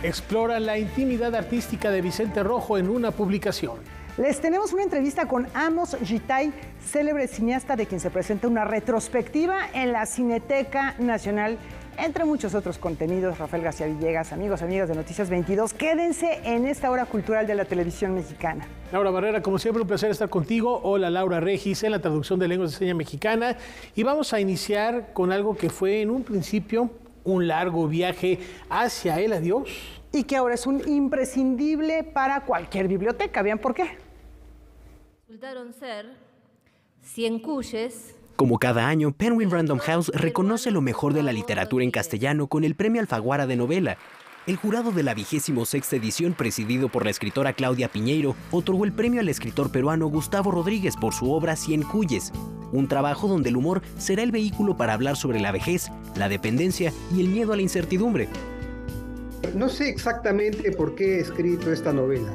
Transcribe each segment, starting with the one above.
explora la intimidad artística de Vicente Rojo en una publicación. Les tenemos una entrevista con Amos Gitay, célebre cineasta de quien se presenta una retrospectiva en la Cineteca Nacional, entre muchos otros contenidos. Rafael García Villegas, amigos, amigas de Noticias 22, quédense en esta hora cultural de la televisión mexicana. Laura Barrera, como siempre, un placer estar contigo. Hola, Laura Regis, en la traducción de lenguas de señas mexicana. Y vamos a iniciar con algo que fue en un principio un largo viaje hacia el adiós. Y que ahora es un imprescindible para cualquier biblioteca. ¿Vean por qué? Resultaron ser 100 cuyes. Como cada año, Penguin Random House reconoce lo mejor de la literatura en castellano con el Premio Alfaguara de Novela. El jurado de la 26ª edición, presidido por la escritora Claudia Piñeiro, otorgó el premio al escritor peruano Gustavo Rodríguez por su obra 100 cuyes, un trabajo donde el humor será el vehículo para hablar sobre la vejez, la dependencia y el miedo a la incertidumbre. No sé exactamente por qué he escrito esta novela.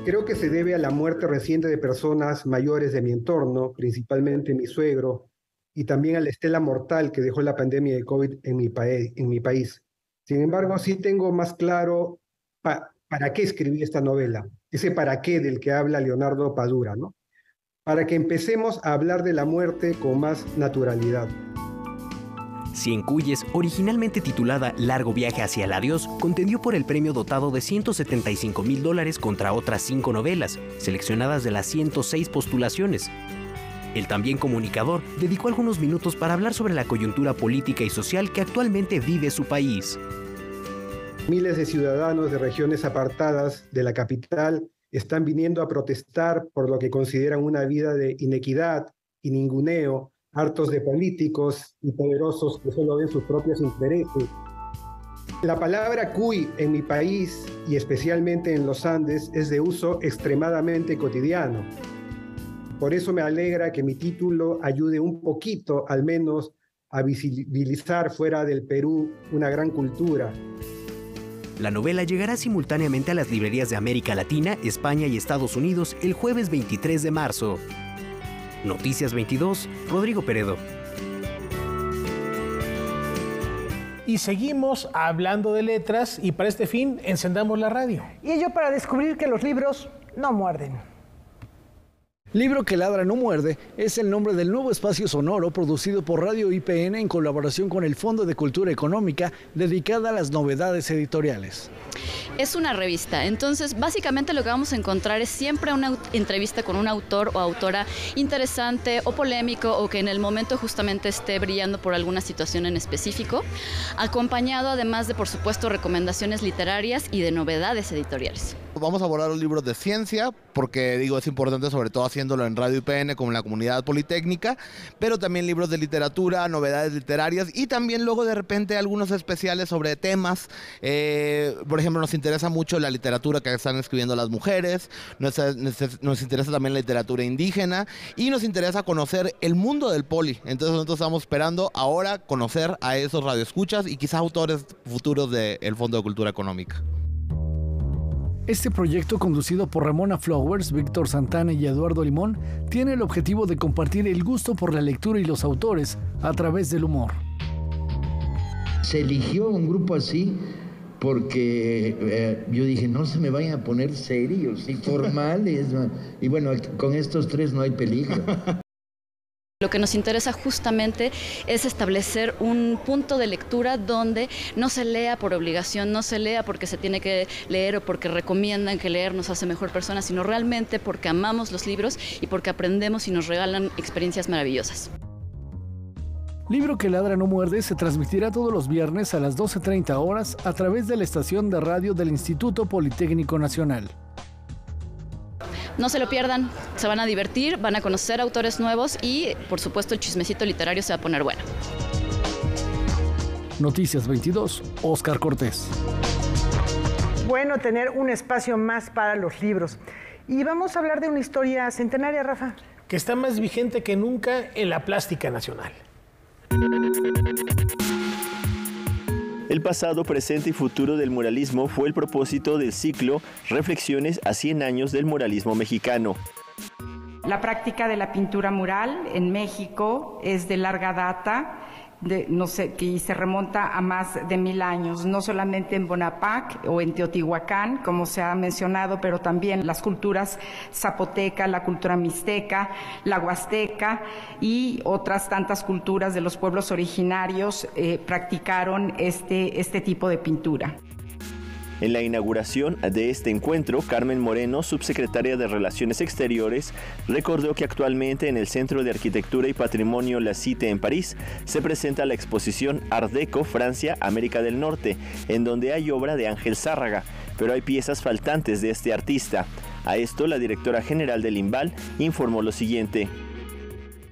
Creo que se debe a la muerte reciente de personas mayores de mi entorno, principalmente mi suegro, y también a la estela mortal que dejó la pandemia de COVID en mi país. Sin embargo, sí tengo más claro para qué escribí esta novela, ese para qué del que habla Leonardo Padura, ¿no? Para que empecemos a hablar de la muerte con más naturalidad. 100 cuyes, originalmente titulada Largo viaje hacia el adiós, contendió por el premio dotado de $175,000 contra otras 5 novelas, seleccionadas de las 106 postulaciones. El también comunicador dedicó algunos minutos para hablar sobre la coyuntura política y social que actualmente vive su país. Miles de ciudadanos de regiones apartadas de la capital están viniendo a protestar por lo que consideran una vida de inequidad y ninguneo, hartos de políticos y poderosos que solo ven sus propios intereses. La palabra cuy en mi país, y especialmente en los Andes, es de uso extremadamente cotidiano. Por eso me alegra que mi título ayude un poquito, al menos, a visibilizar fuera del Perú una gran cultura. La novela llegará simultáneamente a las librerías de América Latina, España y Estados Unidos el jueves 23 de marzo. Noticias 22, Rodrigo Peredo. Y seguimos hablando de letras y para este fin encendamos la radio. Y ello para descubrir que los libros no muerden. Libro que ladra no muerde es el nombre del nuevo espacio sonoro producido por Radio IPN en colaboración con el Fondo de Cultura Económica, dedicada a las novedades editoriales. Es una revista, entonces básicamente lo que vamos a encontrar es siempre una entrevista con un autor o autora interesante o polémico o que en el momento justamente esté brillando por alguna situación en específico, acompañado además de, por supuesto, recomendaciones literarias y de novedades editoriales. Vamos a abordar los libros de ciencia, porque es importante sobre todo haciéndolo en Radio IPN como en la comunidad politécnica, pero también libros de literatura, novedades literarias y también luego de repente algunos especiales sobre temas. Por ejemplo, nos interesa mucho la literatura que están escribiendo las mujeres, nos interesa también la literatura indígena y nos interesa conocer el mundo del poli. Entonces nosotros estamos esperando ahora conocer a esos radioescuchas y quizás autores futuros del Fondo de Cultura Económica. Este proyecto, conducido por Ramona Flowers, Víctor Santana y Eduardo Limón, tiene el objetivo de compartir el gusto por la lectura y los autores a través del humor. Se eligió un grupo así porque yo dije, no se me vayan a poner serios y formales. Y bueno, con estos tres no hay peligro. Lo que nos interesa justamente es establecer un punto de lectura donde no se lea por obligación, no se lea porque se tiene que leer o porque recomiendan que leer nos hace mejor persona, sino realmente porque amamos los libros y porque aprendemos y nos regalan experiencias maravillosas. Libro que ladra no muerde se transmitirá todos los viernes a las 12:30 horas a través de la estación de radio del Instituto Politécnico Nacional. No se lo pierdan, se van a divertir, van a conocer autores nuevos y, por supuesto, el chismecito literario se va a poner bueno. Noticias 22, Óscar Cortés. Bueno, tener un espacio más para los libros. Y vamos a hablar de una historia centenaria, Rafa. Que está más vigente que nunca en la plástica nacional. El pasado, presente y futuro del muralismo fue el propósito del ciclo Reflexiones a 100 años del muralismo mexicano. La práctica de la pintura mural en México es de larga data. no sé, que se remonta a más de 1000 años, no solamente en Bonampak o en Teotihuacán, como se ha mencionado, pero también las culturas zapoteca, la cultura mixteca, la huasteca y otras tantas culturas de los pueblos originarios practicaron este tipo de pintura. En la inauguración de este encuentro, Carmen Moreno, subsecretaria de Relaciones Exteriores, recordó que actualmente en el Centro de Arquitectura y Patrimonio La Cité en París se presenta la exposición Art Deco Francia, América del Norte, en donde hay obra de Ángel Zárraga, pero hay piezas faltantes de este artista. A esto, la directora general del INVAL informó lo siguiente.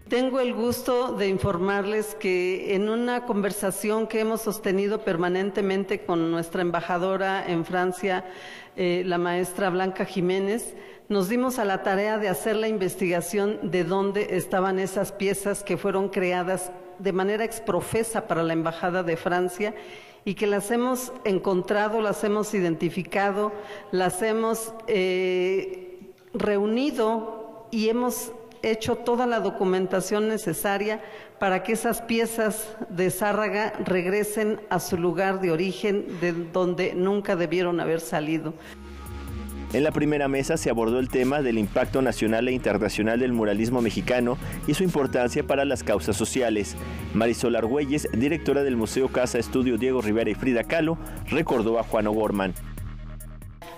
Tengo el gusto de informarles que en una conversación que hemos sostenido permanentemente con nuestra embajadora en Francia, la maestra Blanca Jiménez, nos dimos a la tarea de hacer la investigación de dónde estaban esas piezas que fueron creadas de manera exprofesa para la Embajada de Francia y que las hemos encontrado, las hemos identificado, las hemos reunido y hemos hecho toda la documentación necesaria para que esas piezas de Zárraga regresen a su lugar de origen, de donde nunca debieron haber salido. En la primera mesa se abordó el tema del impacto nacional e internacional del muralismo mexicano y su importancia para las causas sociales. Marisol Argüelles, directora del Museo Casa Estudio Diego Rivera y Frida Kahlo, recordó a Juan O'Gorman.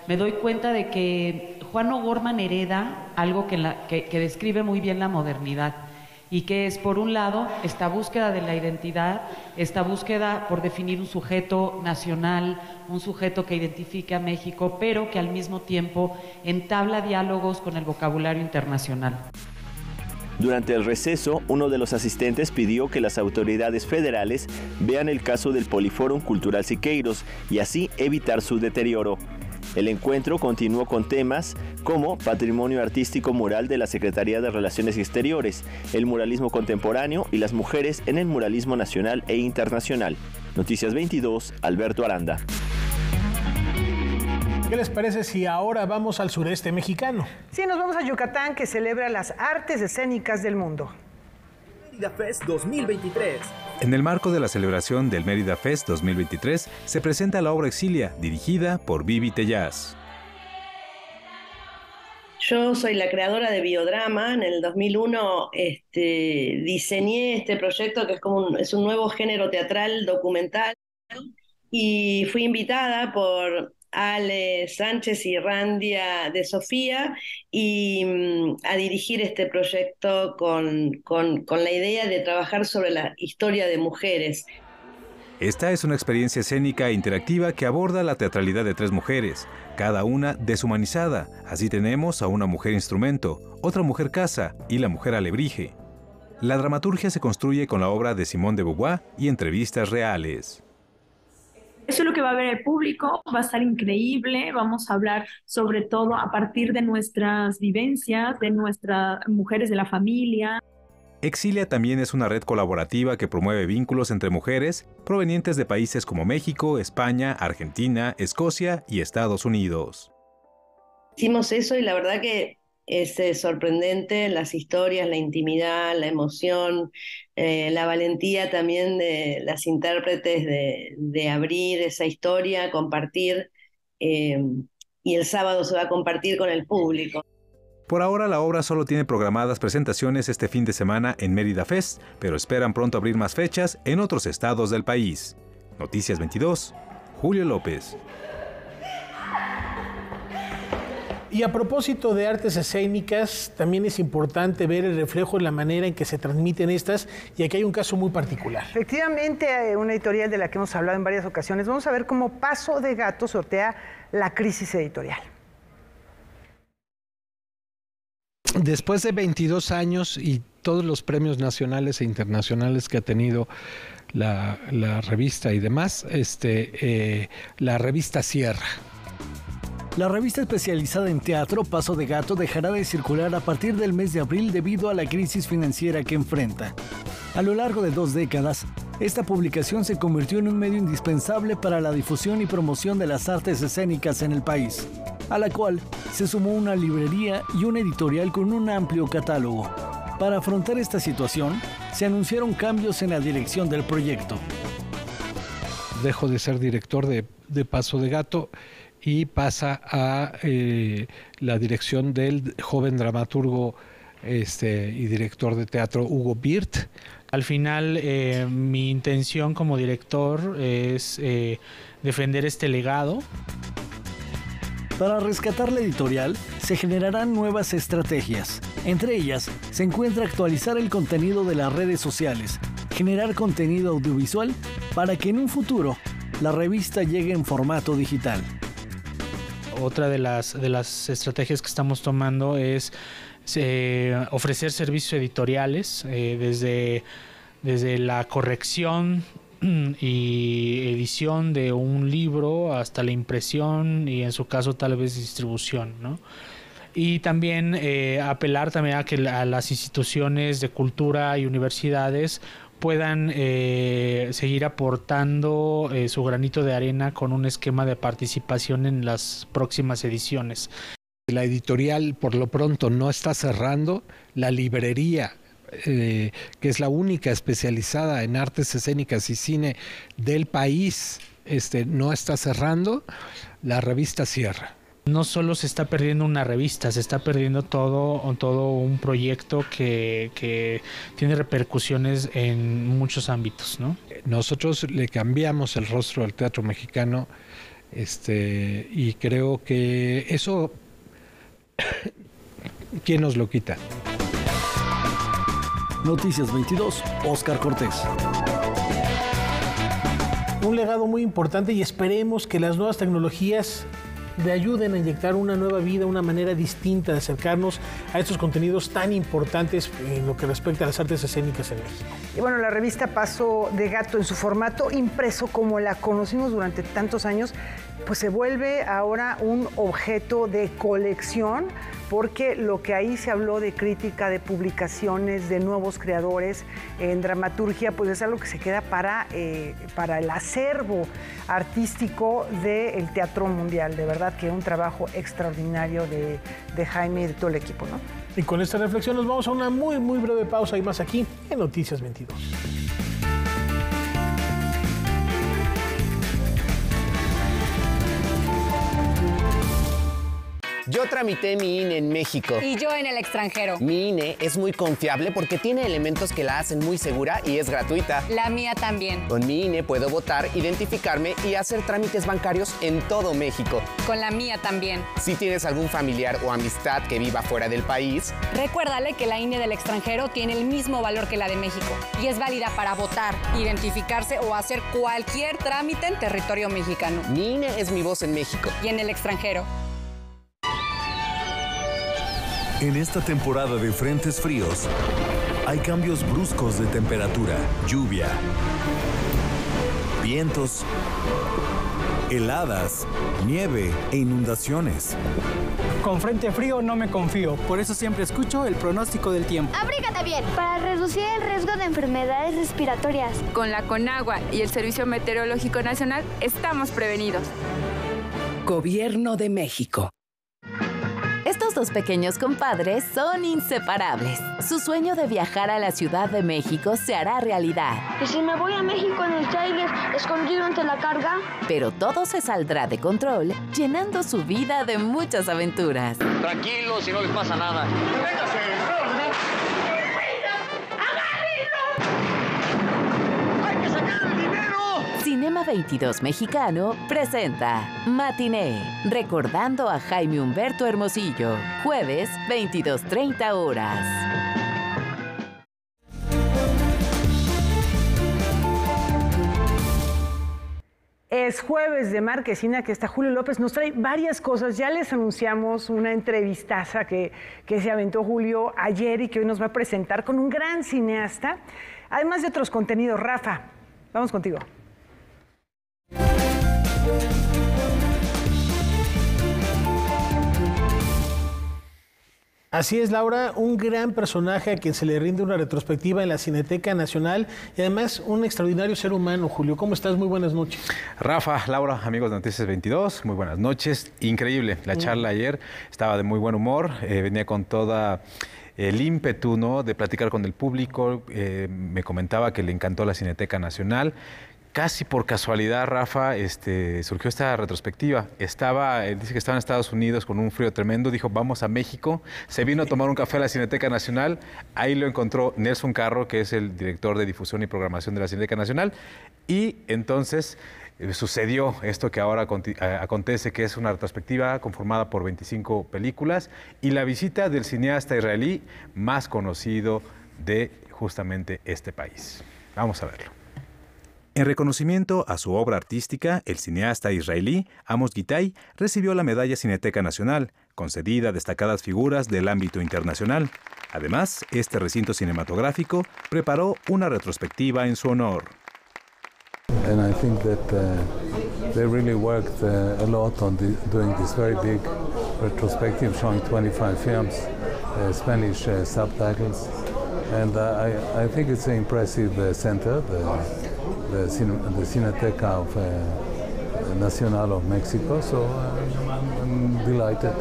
Me doy cuenta de que Juan O'Gorman hereda algo que describe muy bien la modernidad y que es, por un lado, esta búsqueda de la identidad, esta búsqueda por definir un sujeto nacional, un sujeto que identifique a México, pero que al mismo tiempo entabla diálogos con el vocabulario internacional. Durante el receso, uno de los asistentes pidió que las autoridades federales vean el caso del Poliforum Cultural Siqueiros y así evitar su deterioro. El encuentro continuó con temas como Patrimonio Artístico Mural de la Secretaría de Relaciones Exteriores, el muralismo contemporáneo y las mujeres en el muralismo nacional e internacional. Noticias 22, Alberto Aranda. ¿Qué les parece si ahora vamos al sureste mexicano? Sí, nos vamos a Yucatán, que celebra las artes escénicas del mundo. Mérida Fest 2023. En el marco de la celebración del Mérida Fest 2023, se presenta la obra Exilia, dirigida por Vivi Tellás. Yo soy la creadora de Biodrama. En el 2001 diseñé este proyecto que es un nuevo género teatral documental y fui invitada por Ale Sánchez y Randia de Sofía y a dirigir este proyecto con la idea de trabajar sobre la historia de mujeres. Esta es una experiencia escénica e interactiva que aborda la teatralidad de 3 mujeres, cada una deshumanizada. Así tenemos a una mujer instrumento, otra mujer casa y la mujer alebrije. La dramaturgia se construye con la obra de Simone de Beauvoir y entrevistas reales. Eso es lo que va a ver el público, va a estar increíble, vamos a hablar sobre todo a partir de nuestras vivencias, de nuestras mujeres de la familia. Exilia también es una red colaborativa que promueve vínculos entre mujeres provenientes de países como México, España, Argentina, Escocia y Estados Unidos. Hicimos eso y la verdad que es sorprendente las historias, la intimidad, la emoción, la valentía también de las intérpretes de abrir esa historia, compartir, y el sábado se va a compartir con el público. Por ahora la obra solo tiene programadas presentaciones este fin de semana en Mérida Fest, pero esperan pronto abrir más fechas en otros estados del país. Noticias 22, Julio López. Y a propósito de artes escénicas, también es importante ver el reflejo en la manera en que se transmiten estas, y aquí hay un caso muy particular. Efectivamente, una editorial de la que hemos hablado en varias ocasiones. Vamos a ver cómo Paso de Gato sortea la crisis editorial. Después de 22 años y todos los premios nacionales e internacionales que ha tenido la revista y demás, la revista cierra. La revista especializada en teatro, Paso de Gato, dejará de circular a partir del mes de abril debido a la crisis financiera que enfrenta. A lo largo de 2 décadas, esta publicación se convirtió en un medio indispensable para la difusión y promoción de las artes escénicas en el país, a la cual se sumó una librería y una editorial con un amplio catálogo. Para afrontar esta situación, se anunciaron cambios en la dirección del proyecto. Dejo de ser director de Paso de Gato y pasa a la dirección del joven dramaturgo y director de teatro Hugo Birth. Al final, mi intención como director es defender este legado. Para rescatar la editorial, se generarán nuevas estrategias. Entre ellas, se encuentra actualizar el contenido de las redes sociales, generar contenido audiovisual para que en un futuro la revista llegue en formato digital. Otra de las estrategias que estamos tomando es ofrecer servicios editoriales desde la corrección y edición de un libro hasta la impresión y en su caso tal vez distribución, ¿no? Y también apelar también a que las instituciones de cultura y universidades puedan seguir aportando su granito de arena con un esquema de participación en las próximas ediciones. La editorial por lo pronto no está cerrando, la librería que es la única especializada en artes escénicas y cine del país, no está cerrando, la revista cierra. No solo se está perdiendo una revista, se está perdiendo todo un proyecto que tiene repercusiones en muchos ámbitos, ¿no? Nosotros le cambiamos el rostro al teatro mexicano, y creo que eso, ¿quién nos lo quita? Noticias 22, Óscar Cortés. Un legado muy importante y esperemos que las nuevas tecnologías le ayuden a inyectar una nueva vida, una manera distinta de acercarnos a estos contenidos tan importantes en lo que respecta a las artes escénicas en México. Y bueno, la revista Paso de Gato en su formato impreso, como la conocimos durante tantos años, pues se vuelve ahora un objeto de colección, porque lo que ahí se habló de crítica, de publicaciones, de nuevos creadores en dramaturgia, pues es algo que se queda para el acervo artístico del teatro mundial. De verdad que un trabajo extraordinario de Jaime y de todo el equipo, ¿no? Y con esta reflexión nos vamos a una muy, muy breve pausa y más aquí en Noticias 22. Yo tramité mi INE en México. Y yo en el extranjero. Mi INE es muy confiable porque tiene elementos que la hacen muy segura y es gratuita. La mía también. Con mi INE puedo votar, identificarme y hacer trámites bancarios en todo México. Con la mía también. Si tienes algún familiar o amistad que viva fuera del país, recuérdale que la INE del extranjero tiene el mismo valor que la de México y es válida para votar, identificarse o hacer cualquier trámite en territorio mexicano. Mi INE es mi voz en México. Y en el extranjero. En esta temporada de frentes fríos, hay cambios bruscos de temperatura, lluvia, vientos, heladas, nieve e inundaciones. Con frente frío no me confío, por eso siempre escucho el pronóstico del tiempo. Abrígate bien para reducir el riesgo de enfermedades respiratorias. Con la Conagua y el Servicio Meteorológico Nacional estamos prevenidos. Gobierno de México. Estos dos pequeños compadres son inseparables. Su sueño de viajar a la Ciudad de México se hará realidad. ¿Y si me voy a México en el tráiler escondido entre la carga? Pero todo se saldrá de control, llenando su vida de muchas aventuras. Tranquilos, si no les pasa nada. ¡Véngase! Cinema 22 Mexicano presenta Matiné, recordando a Jaime Humberto Hermosillo, jueves 22:30 horas. Es jueves de Marquesina, que está Julio López, nos trae varias cosas. Ya les anunciamos una entrevistaza que se aventó Julio ayer y que hoy nos va a presentar con un gran cineasta, además de otros contenidos. Rafa, vamos contigo. Así es, Laura, un gran personaje a quien se le rinde una retrospectiva en la Cineteca Nacional y además un extraordinario ser humano. Julio, ¿cómo estás? Muy buenas noches. Rafa, Laura, amigos de Noticias 22, muy buenas noches. Increíble, la charla ayer estaba de muy buen humor, venía con toda el ímpetu, ¿no?, de platicar con el público. Me comentaba que le encantó la Cineteca Nacional. Casi por casualidad, Rafa, surgió esta retrospectiva. Dice que estaba en Estados Unidos con un frío tremendo, dijo, vamos a México. Se vino a tomar un café a la Cineteca Nacional. Ahí lo encontró Nelson Carro, que es el director de difusión y programación de la Cineteca Nacional. Y entonces sucedió esto que ahora acontece, que es una retrospectiva conformada por 25 películas y la visita del cineasta israelí más conocido de justamente este país. Vamos a verlo. En reconocimiento a su obra artística, el cineasta israelí Amos Gitai recibió la Medalla Cineteca Nacional, concedida a destacadas figuras del ámbito internacional. Además, este recinto cinematográfico preparó una retrospectiva en su honor. And I think that they really worked a lot on doing this very big retrospective showing 25 films, Spanish subtitles. And I think it's an impressive center, the Cineteca of Nacional of Mexico, so I'm delighted.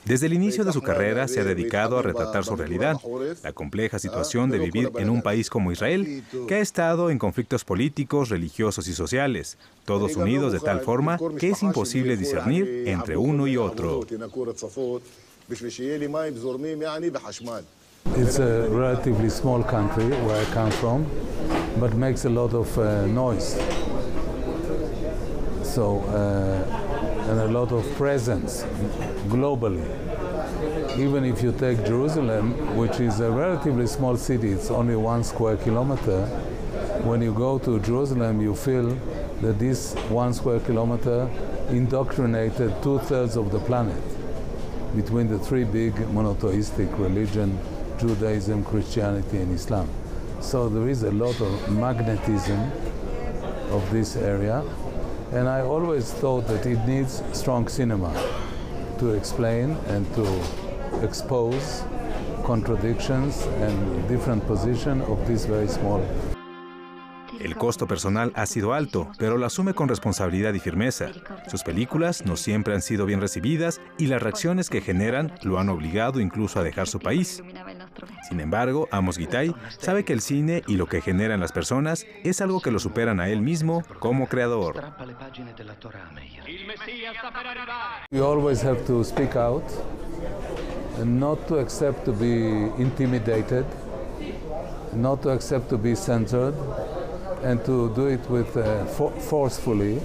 Desde el inicio de su carrera se ha dedicado a retratar su realidad, la compleja situación de vivir en un país como Israel, que ha estado en conflictos políticos, religiosos y sociales, todos unidos de tal forma que es imposible discernir entre uno y otro. It's a relatively small country where I come from, but makes a lot of noise. So, and a lot of presence globally. Even if you take Jerusalem, which is a relatively small city, it's only 1 square kilometer. When you go to Jerusalem, you feel that this 1 square kilometer indoctrinated 2/3 of the planet between the three big monotheistic religions, Judaism, Christianity, and Islam. So there is a lot of magnetism of this area. And I always thought that it needs strong cinema to explain and to expose contradictions and different positions of this very small. El costo personal ha sido alto, pero lo asume con responsabilidad y firmeza. Sus películas no siempre han sido bien recibidas y las reacciones que generan lo han obligado incluso a dejar su país. Sin embargo, Amos Gitai sabe que el cine y lo que generan las personas es algo que lo superan a él mismo como creador. You always have to speak out and not to accept to be intimidated, not to accept to be censored, and to do it with forcefully.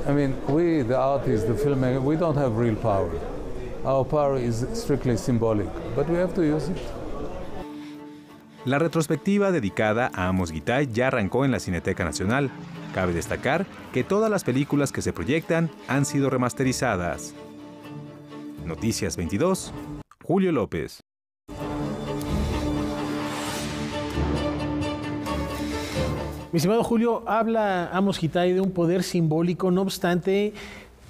I mean, we, the artists, the filmmakers, we don't have real power. Our power is strictly symbolic, but we have to use it. La retrospectiva dedicada a Amos Gitai ya arrancó en la Cineteca Nacional. Cabe destacar que todas las películas que se proyectan han sido remasterizadas. Noticias 22, Julio López. Mi estimado Julio, habla Amos Gitai de un poder simbólico, no obstante,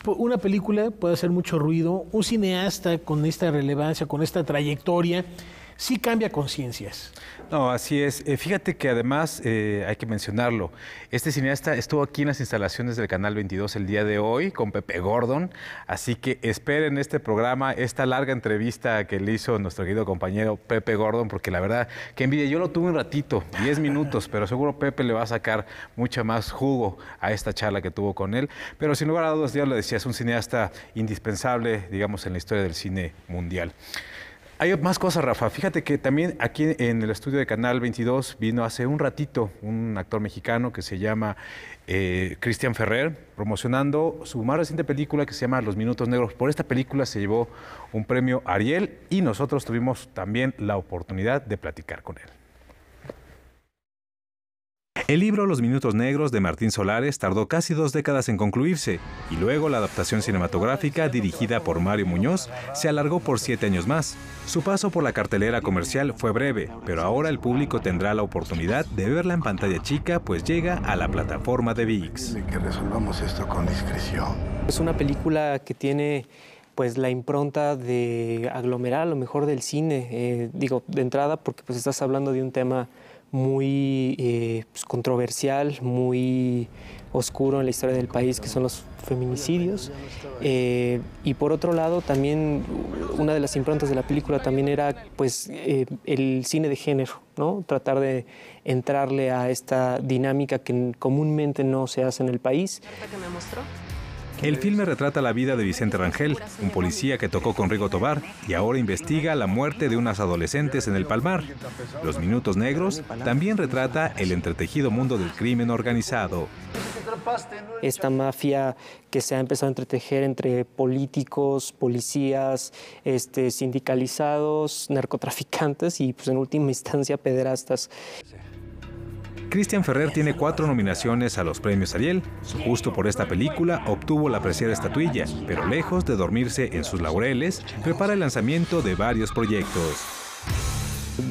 una película puede hacer mucho ruido, un cineasta con esta relevancia, con esta trayectoria, sí cambia conciencias. No, así es. Fíjate que además hay que mencionarlo. Este cineasta estuvo aquí en las instalaciones del Canal 22 el día de hoy con Pepe Gordon, así que esperen este programa, esta larga entrevista que le hizo nuestro querido compañero Pepe Gordon, porque la verdad que envidia. Yo lo tuve un ratito, 10 minutos, pero seguro Pepe le va a sacar mucha más jugo a esta charla que tuvo con él. Pero sin lugar a dudas, ya lo decía, es un cineasta indispensable, digamos, en la historia del cine mundial. Hay más cosas, Rafa. Fíjate que también aquí en el estudio de Canal 22 vino hace un ratito un actor mexicano que se llama Cristian Ferrer, promocionando su más reciente película que se llama Los Minutos Negros. Por esta película se llevó un premio Ariel y nosotros tuvimos también la oportunidad de platicar con él. El libro Los Minutos Negros de Martín Solares tardó casi 2 décadas en concluirse y luego la adaptación cinematográfica dirigida por Mario Muñoz se alargó por 7 años más. Su paso por la cartelera comercial fue breve, pero ahora el público tendrá la oportunidad de verla en pantalla chica, pues llega a la plataforma de ViX. Que resolvamos esto con discreción. Es una película que tiene pues la impronta de aglomerar a lo mejor del cine, digo, de entrada porque pues estás hablando de un tema muy pues, controversial, muy oscuro en la historia del país, que son los feminicidios. Y por otro lado, también una de las improntas de la película también era pues, el cine de género, ¿no? Tratar de entrarle a esta dinámica que comúnmente no se hace en el país. El filme retrata la vida de Vicente Rangel, un policía que tocó con Rigo Tobar y ahora investiga la muerte de unas adolescentes en el Palmar. Los Minutos Negros también retrata el entretejido mundo del crimen organizado. Esta mafia que se ha empezado a entretejer entre políticos, policías, sindicalizados, narcotraficantes y pues en última instancia pederastas. Cristian Ferrer tiene 4 nominaciones a los premios Ariel. Justo por esta película obtuvo la preciada estatuilla, pero lejos de dormirse en sus laureles, prepara el lanzamiento de varios proyectos.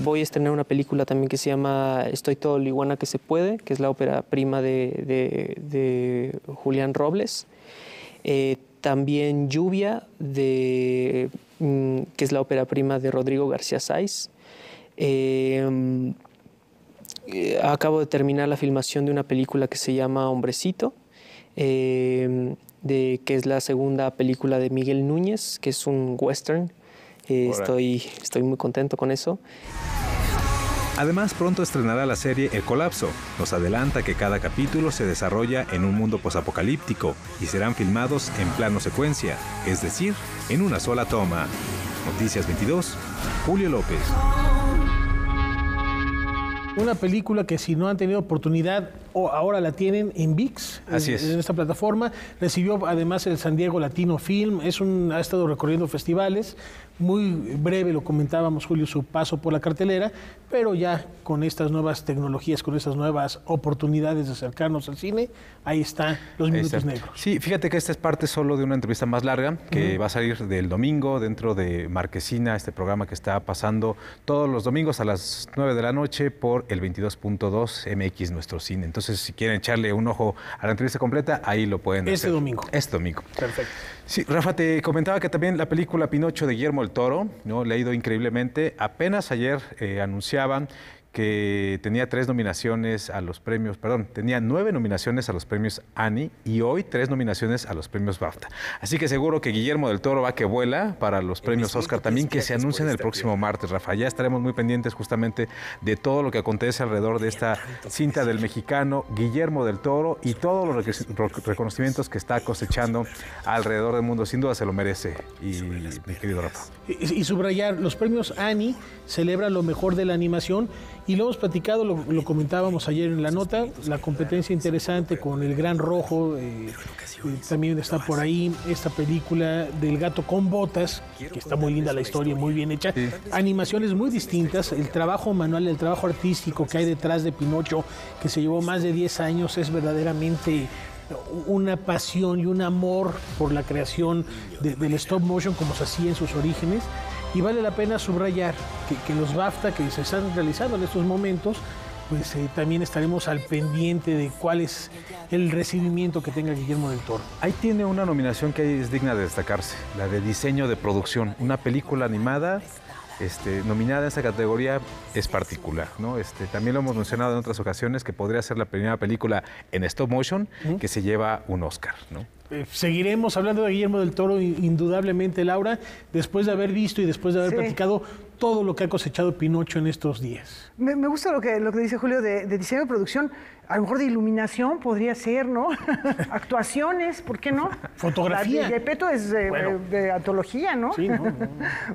Voy a estrenar una película también que se llama Estoy todo lo iguana que se puede, que es la ópera prima de Julián Robles. También Lluvia, que es la ópera prima de Rodrigo García Sáiz. Acabo de terminar la filmación de una película que se llama Hombrecito, que es la segunda película de Miguel Núñez, que es un western. Estoy muy contento con eso. Además, pronto estrenará la serie El Colapso. Nos adelanta que cada capítulo se desarrolla en un mundo posapocalíptico y serán filmados en plano secuencia, es decir, en una sola toma. Noticias 22, Julio López. Una película que si no han tenido oportunidad, ahora la tienen en ViX, en esta plataforma. Recibió además el San Diego Latino Film, ha estado recorriendo festivales. Muy breve, lo comentábamos, Julio, su paso por la cartelera, pero ya con estas nuevas tecnologías, con estas nuevas oportunidades de acercarnos al cine, ahí están Los Minutos Negros. Sí, fíjate que esta es parte solo de una entrevista más larga que va a salir del domingo dentro de Marquesina, este programa que está pasando todos los domingos a las 9 de la noche por el 22.2 MX Nuestro Cine. Entonces, si quieren echarle un ojo a la entrevista completa, ahí lo pueden hacer. Este domingo. Perfecto. Sí, Rafa, te comentaba que también la película Pinocho de Guillermo del Toro, ¿no? Le ha ido increíblemente. Apenas ayer anunciaban que tenía 9 nominaciones a los premios Annie y hoy 3 nominaciones a los premios BAFTA. Así que seguro que Guillermo del Toro va que vuela para los premios Oscar también, que se anuncian el próximo martes, Rafa. Ya estaremos muy pendientes justamente de todo lo que acontece alrededor de esta cinta del mexicano Guillermo del Toro y todos los reconocimientos que está cosechando alrededor del mundo. Sin duda se lo merece, mi querido Rafa. Y subrayar, los premios Annie celebran lo mejor de la animación. Y lo hemos platicado, lo comentábamos ayer en la nota, la competencia interesante con El Gran Rojo, también está por ahí esta película del gato con botas, que está muy linda la historia, muy bien hecha, animaciones muy distintas, el trabajo manual, el trabajo artístico que hay detrás de Pinocho, que se llevó más de 10 años, es verdaderamente una pasión y un amor por la creación del stop motion como se hacía en sus orígenes. Y vale la pena subrayar que los BAFTA que se están realizando en estos momentos, pues también estaremos al pendiente de cuál es el recibimiento que tenga Guillermo del Toro. Ahí tiene una nominación que es digna de destacarse, la de diseño de producción, una película animada nominada en esta categoría es particular, ¿no? También lo hemos mencionado en otras ocasiones que podría ser la primera película en stop motion que se lleva un Oscar, ¿no? Seguiremos hablando de Guillermo del Toro, indudablemente, Laura, después de haber visto y después de haber platicado todo lo que ha cosechado Pinocho en estos días. Me gusta lo que dice Julio de diseño de producción, a lo mejor de iluminación podría ser, ¿no? Actuaciones, ¿por qué no? Fotografía. Gepetto es de antología, ¿no? Sí, no.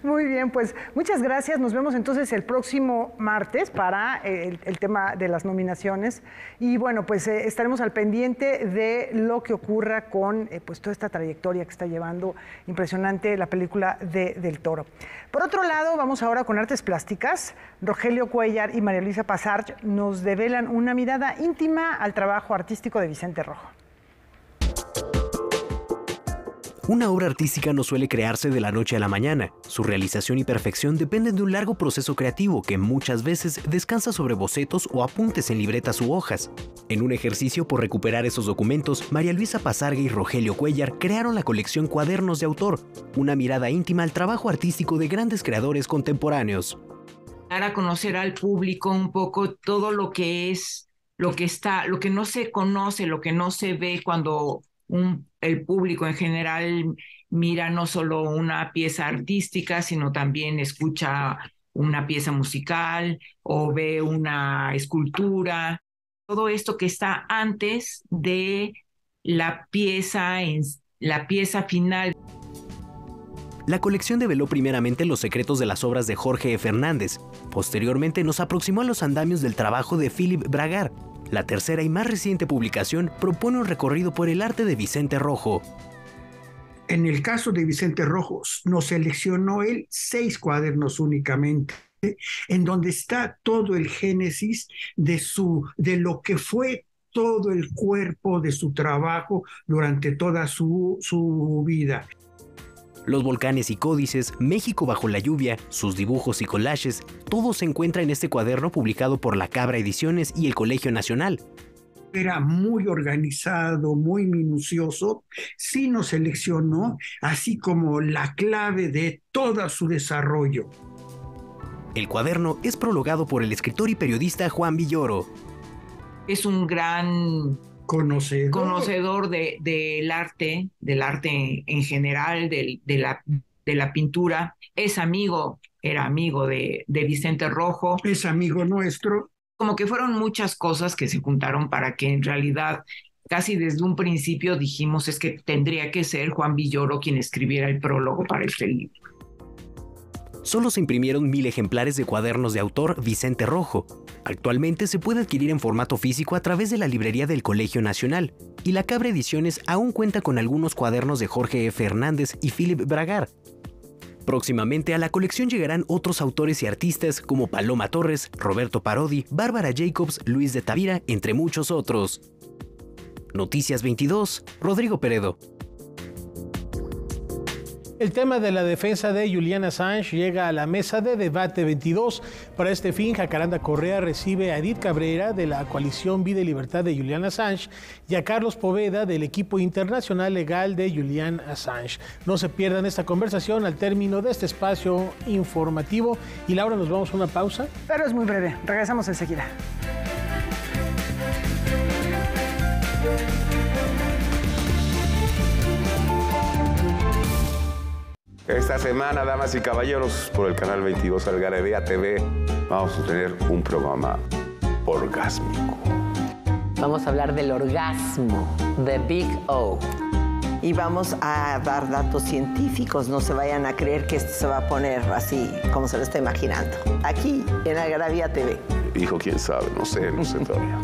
Muy bien, pues muchas gracias. Nos vemos entonces el próximo martes para el tema de las nominaciones. Y bueno, pues estaremos al pendiente de lo que ocurra con pues toda esta trayectoria que está llevando impresionante la película del Toro. Por otro lado, vamos ahora con artes plásticas. Rogelio Cuellar y María Luisa Passarge nos develan una mirada íntima al trabajo artístico de Vicente Rojo. Una obra artística no suele crearse de la noche a la mañana. Su realización y perfección dependen de un largo proceso creativo que muchas veces descansa sobre bocetos o apuntes en libretas u hojas. En un ejercicio por recuperar esos documentos, María Luisa Passarge y Rogelio Cuellar crearon la colección Cuadernos de Autor, una mirada íntima al trabajo artístico de grandes creadores contemporáneos. dar a conocer al público un poco todo lo que es, lo que no se conoce, lo que no se ve cuando el público en general mira no solo una pieza artística, sino también escucha una pieza musical o ve una escultura. Todo esto que está antes de la pieza final. La colección develó primeramente los secretos de las obras de Jorge E. Fernández. Posteriormente nos aproximó a los andamios del trabajo de Philippe Bragar. La tercera y más reciente publicación propone un recorrido por el arte de Vicente Rojo. En el caso de Vicente Rojo, nos seleccionó él 6 cuadernos únicamente, en donde está todo el génesis de lo que fue todo el cuerpo de su trabajo durante toda su vida. Los volcanes y códices, México bajo la lluvia, sus dibujos y collages, todo se encuentra en este cuaderno publicado por La Cabra Ediciones y el Colegio Nacional. Era muy organizado, muy minucioso, sí nos seleccionó, así como la clave de todo su desarrollo. El cuaderno es prologado por el escritor y periodista Juan Villoro. Es un gran conocedor del arte en general, de la pintura. Era amigo de Vicente Rojo. Es amigo nuestro. Como que fueron muchas cosas que se juntaron para que en realidad casi desde un principio dijimos es que tendría que ser Juan Villoro quien escribiera el prólogo para este libro. Solo se imprimieron 1000 ejemplares de cuadernos de autor Vicente Rojo. Actualmente se puede adquirir en formato físico a través de la librería del Colegio Nacional, y La Cabra Ediciones aún cuenta con algunos cuadernos de Jorge E. Fernández y Philippe Bragar. Próximamente a la colección llegarán otros autores y artistas como Paloma Torres, Roberto Parodi, Bárbara Jacobs, Luis de Tavira, entre muchos otros. Noticias 22, Rodrigo Peredo. El tema de la defensa de Julian Assange llega a la mesa de debate 22. Para este fin, Jacaranda Correa recibe a Edith Cabrera de la coalición Vida y Libertad de Julian Assange y a Carlos Poveda del equipo internacional legal de Julian Assange. No se pierdan esta conversación al término de este espacio informativo. Y Laura, nos vamos a una pausa. Pero es muy breve. Regresamos enseguida. Esta semana, damas y caballeros, por el canal 22 Algarabía TV, vamos a tener un programa orgásmico. Vamos a hablar del orgasmo, The Big O. Y vamos a dar datos científicos, no se vayan a creer que esto se va a poner así como se lo está imaginando. Aquí, en Algarabía TV. Hijo, quién sabe, no sé todavía.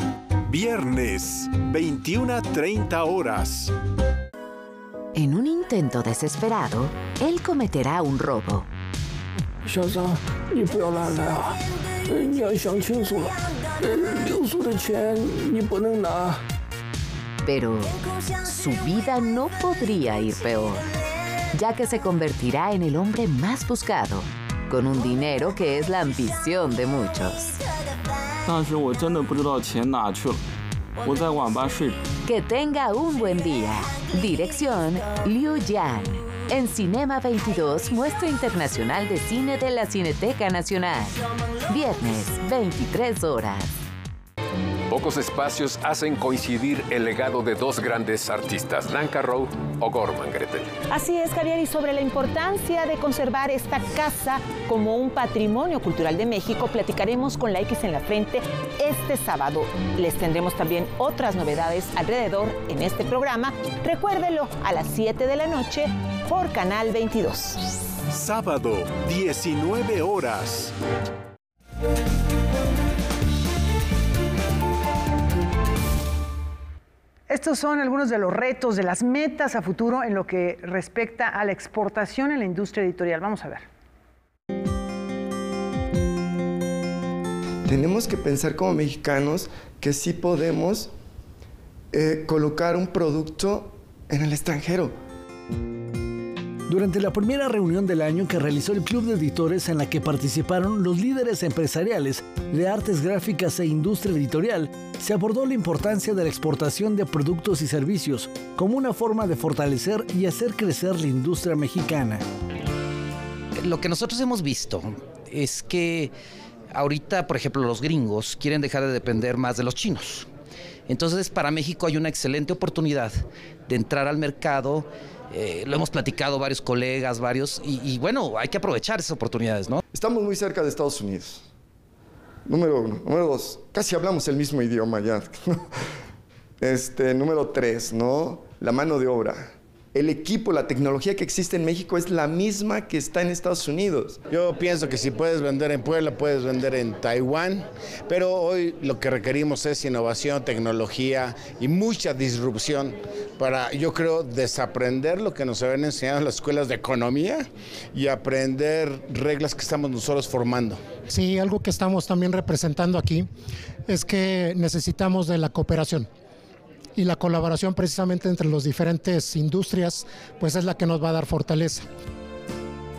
Viernes, 21:30 horas. En un intento desesperado, él cometerá un robo. Pero su vida no podría ir peor, ya que se convertirá en el hombre más buscado, con un dinero que es la ambición de muchos. Que tenga un buen día. Dirección, Liu Yan. En Cinema 22, muestra internacional de cine de la Cineteca Nacional. Viernes, 23 horas. Pocos espacios hacen coincidir el legado de dos grandes artistas, Nanka Rao o Gorman Gretel. Así es, Javier, y sobre la importancia de conservar esta casa como un patrimonio cultural de México, platicaremos con la X en la frente este sábado. Les tendremos también otras novedades alrededor en este programa. Recuérdelo a las 7 de la noche por Canal 22. Sábado, 19 horas. Estos son algunos de los retos, de las metas a futuro en lo que respecta a la exportación en la industria editorial. Vamos a ver. Tenemos que pensar como mexicanos que sí podemos colocar un producto en el extranjero. Durante la primera reunión del año que realizó el Club de Editores, en la que participaron los líderes empresariales de artes gráficas e industria editorial, se abordó la importancia de la exportación de productos y servicios como una forma de fortalecer y hacer crecer la industria mexicana. Lo que nosotros hemos visto es que ahorita, por ejemplo, los gringos quieren dejar de depender más de los chinos. Entonces, para México hay una excelente oportunidad de entrar al mercado. Lo hemos platicado varios colegas, y bueno, hay que aprovechar esas oportunidades, ¿no? Estamos muy cerca de Estados Unidos. Número 1. Número 2, casi hablamos el mismo idioma ya. Número 3, ¿no? La mano de obra. El equipo, la tecnología que existe en México es la misma que está en Estados Unidos. Yo pienso que si puedes vender en Puebla, puedes vender en Taiwán, pero hoy lo que requerimos es innovación, tecnología y mucha disrupción para, yo creo, desaprender lo que nos habían enseñado en las escuelas de economía y aprender reglas que estamos nosotros formando. Sí, algo que estamos también representando aquí es que necesitamos de la cooperación. Y la colaboración precisamente entre las diferentes industrias, pues es la que nos va a dar fortaleza.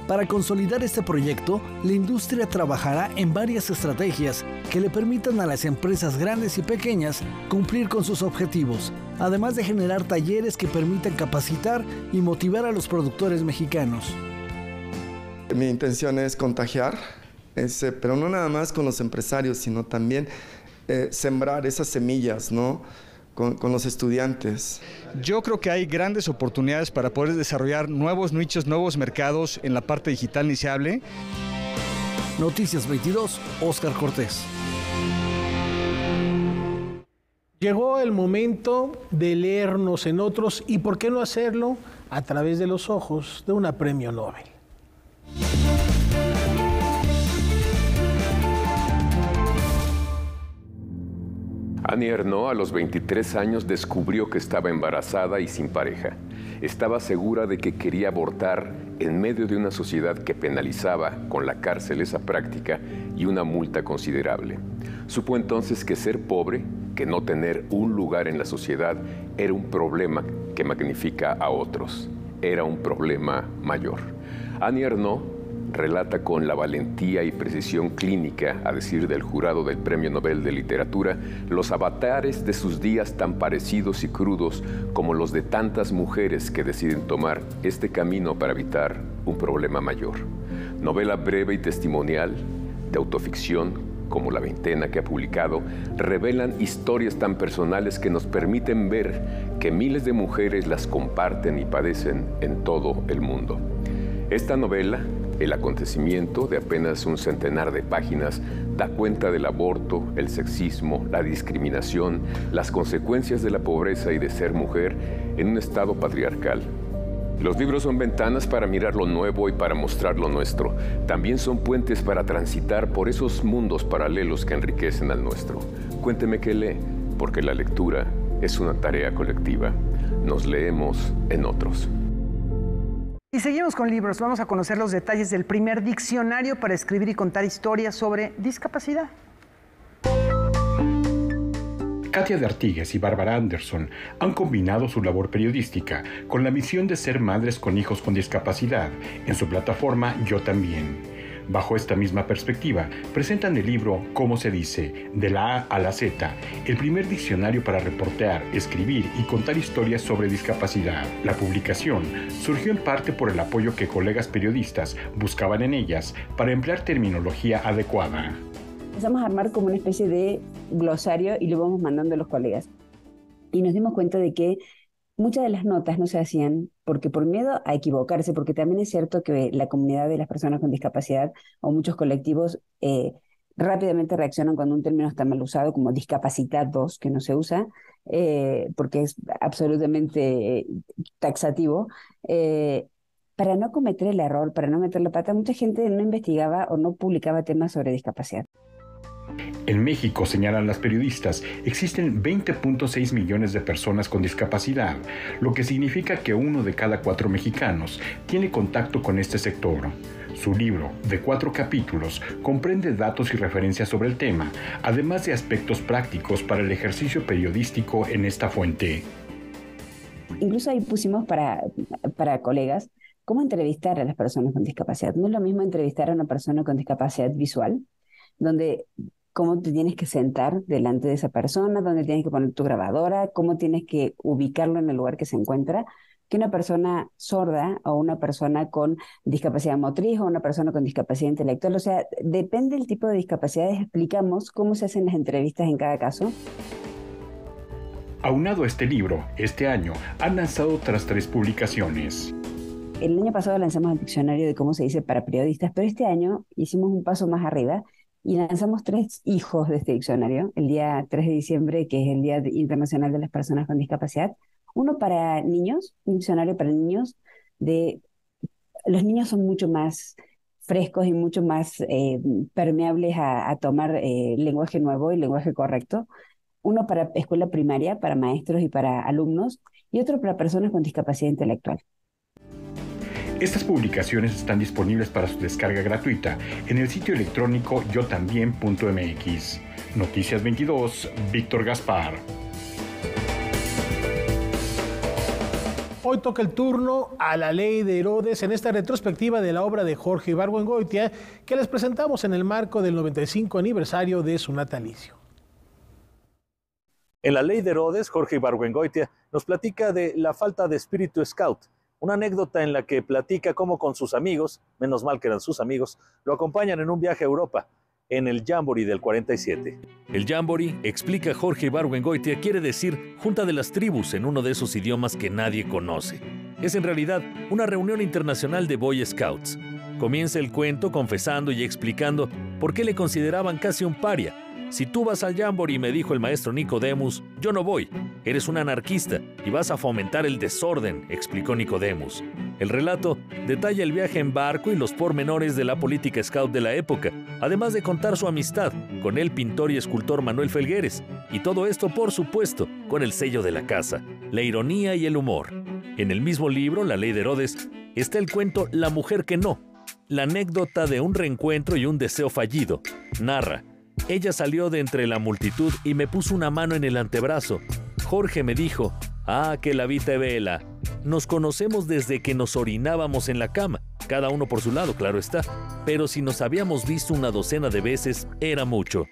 Para consolidar este proyecto, la industria trabajará en varias estrategias que le permitan a las empresas grandes y pequeñas cumplir con sus objetivos, además de generar talleres que permitan capacitar y motivar a los productores mexicanos. Mi intención es contagiar, pero no nada más con los empresarios, sino también sembrar esas semillas, ¿no? Con los estudiantes. Yo creo que hay grandes oportunidades para poder desarrollar nuevos nichos, nuevos mercados en la parte digital ni se hable. Noticias 22, Óscar Cortés. Llegó el momento de leernos en otros y por qué no hacerlo a través de los ojos de una premio Nobel. Annie Ernaux a los 23 años descubrió que estaba embarazada y sin pareja. Estaba segura de que quería abortar en medio de una sociedad que penalizaba con la cárcel esa práctica y una multa considerable. Supo entonces que ser pobre, que no tener un lugar en la sociedad, era un problema que magnifica a otros. Era un problema mayor. Annie Ernaux relata con la valentía y precisión clínica, a decir del jurado del Premio Nobel de Literatura, los avatares de sus días tan parecidos y crudos como los de tantas mujeres que deciden tomar este camino para evitar un problema mayor. Novela breve y testimonial, de autoficción, como La Veintena que ha publicado, revelan historias tan personales que nos permiten ver que miles de mujeres las comparten y padecen en todo el mundo. Esta novela, el acontecimiento de apenas un centenar de páginas, da cuenta del aborto, el sexismo, la discriminación, las consecuencias de la pobreza y de ser mujer en un estado patriarcal. Los libros son ventanas para mirar lo nuevo y para mostrar lo nuestro. También son puentes para transitar por esos mundos paralelos que enriquecen al nuestro. Cuénteme qué lee, porque la lectura es una tarea colectiva. Nos leemos en otros. Y seguimos con libros. Vamos a conocer los detalles del primer diccionario para escribir y contar historias sobre discapacidad. Katia de Artigues y Bárbara Anderson han combinado su labor periodística con la misión de ser madres con hijos con discapacidad en su plataforma Yo También. Bajo esta misma perspectiva, presentan el libro Cómo se dice, de la A a la Z, el primer diccionario para reportear, escribir y contar historias sobre discapacidad. La publicación surgió en parte por el apoyo que colegas periodistas buscaban en ellas para emplear terminología adecuada. Empezamos a armar como una especie de glosario y lo íbamos mandando a los colegas. Y nos dimos cuenta de que muchas de las notas no se hacían porque por miedo a equivocarse, porque también es cierto que la comunidad de las personas con discapacidad o muchos colectivos rápidamente reaccionan cuando un término está mal usado, como discapacitados, que no se usa, porque es absolutamente taxativo. Para no cometer el error, para no meter la pata, mucha gente no investigaba o no publicaba temas sobre discapacidad. En México, señalan las periodistas, existen 20.6 millones de personas con discapacidad, lo que significa que 1 de cada 4 mexicanos tiene contacto con este sector. Su libro, de 4 capítulos, comprende datos y referencias sobre el tema, además de aspectos prácticos para el ejercicio periodístico en esta fuente. Incluso ahí pusimos para colegas cómo entrevistar a las personas con discapacidad. No es lo mismo entrevistar a una persona con discapacidad visual, donde cómo te tienes que sentar delante de esa persona, dónde tienes que poner tu grabadora, cómo tienes que ubicarlo en el lugar que se encuentra, que una persona sorda o una persona con discapacidad motriz o una persona con discapacidad intelectual. O sea, depende del tipo de discapacidades, explicamos cómo se hacen las entrevistas en cada caso. Aunado a este libro, este año han lanzado otras 3 publicaciones. El año pasado lanzamos el diccionario de cómo se dice para periodistas, pero este año hicimos un paso más arriba y lanzamos 3 hijos de este diccionario, el día 3 de diciembre, que es el Día Internacional de las Personas con Discapacidad. Uno para niños, un diccionario para niños. Los niños son mucho más frescos y mucho más permeables a tomar lenguaje nuevo y lenguaje correcto. Uno para escuela primaria, para maestros y para alumnos, y otro para personas con discapacidad intelectual. Estas publicaciones están disponibles para su descarga gratuita en el sitio electrónico yotambien.mx. Noticias 22, Víctor Gaspar. Hoy toca el turno a La Ley de Herodes en esta retrospectiva de la obra de Jorge Ibargüengoitia que les presentamos en el marco del 95 aniversario de su natalicio. En La Ley de Herodes, Jorge Ibargüengoitia nos platica de la falta de espíritu scout, una anécdota en la que platica cómo con sus amigos, menos mal que eran sus amigos, lo acompañan en un viaje a Europa, en el Jamboree del 47. El Jamboree, explica Jorge Ibargüengoitia, quiere decir Junta de las Tribus en uno de esos idiomas que nadie conoce. Es en realidad una reunión internacional de Boy Scouts. Comienza el cuento confesando y explicando por qué le consideraban casi un paria. Si tú vas al Jamboree, me dijo el maestro Nicodemus, yo no voy. Eres un anarquista y vas a fomentar el desorden, explicó Nicodemus. El relato detalla el viaje en barco y los pormenores de la política scout de la época, además de contar su amistad con el pintor y escultor Manuel Felgueres. Y todo esto, por supuesto, con el sello de la casa, la ironía y el humor. En el mismo libro, La Ley de Herodes, está el cuento La mujer que no, la anécdota de un reencuentro y un deseo fallido. Narra: ella salió de entre la multitud y me puso una mano en el antebrazo. Jorge me dijo, ah, que la vi te vela. Nos conocemos desde que nos orinábamos en la cama, cada uno por su lado, claro está. Pero si nos habíamos visto una docena de veces, era mucho.